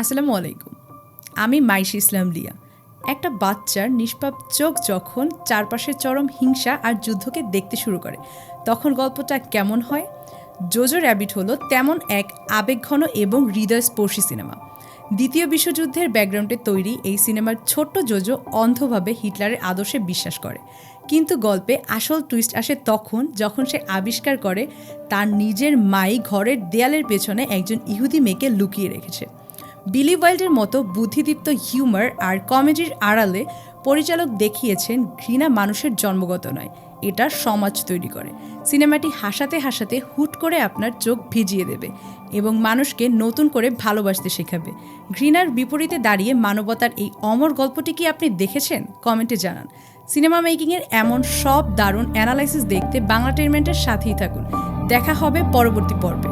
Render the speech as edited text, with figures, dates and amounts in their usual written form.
আসসালামু আলাইকুম। আমি মাইশা ইসলাম লিয়া। একটা বাচ্চার নিষ্পাপ চোখ যখন চারপাশের চরম হিংসা আর যুদ্ধকে দেখতে শুরু করে, তখন গল্পটা কেমন হয়? জোজো র্যাবিট হলো তেমন এক আবেগঘন এবং হৃদয়স্পর্শী সিনেমা। দ্বিতীয় বিশ্বযুদ্ধের ব্যাকগ্রাউন্ডে তৈরি এই সিনেমার ছোট্ট জোজো অন্ধভাবে হিটলারের আদর্শে বিশ্বাস করে, কিন্তু গল্পে আসল টুইস্ট আসে তখন যখন সে আবিষ্কার করে তার নিজের মাই ঘরের দেয়ালের পেছনে একজন ইহুদি মেয়েকে লুকিয়ে রেখেছে। বিলি ওয়াইল্ডের মতো বুদ্ধিদীপ্ত হিউমার আর কমেডির আড়ালে পরিচালক দেখিয়েছেন ঘৃণা মানুষের জন্মগত নয়, এটা সমাজ তৈরি করে। সিনেমাটি হাসাতে হাসাতে হুট করে আপনার চোখ ভিজিয়ে দেবে এবং মানুষকে নতুন করে ভালোবাসতে শেখাবে। ঘৃণার বিপরীতে দাঁড়িয়ে মানবতার এই অমর গল্পটি কি আপনি দেখেছেন? কমেন্টে জানান। সিনেমা মেকিংয়ের এমন সব দারুণ অ্যানালাইসিস দেখতে বাংলাটেনমেন্টের সাথেই থাকুন। দেখা হবে পরবর্তী পর্বে।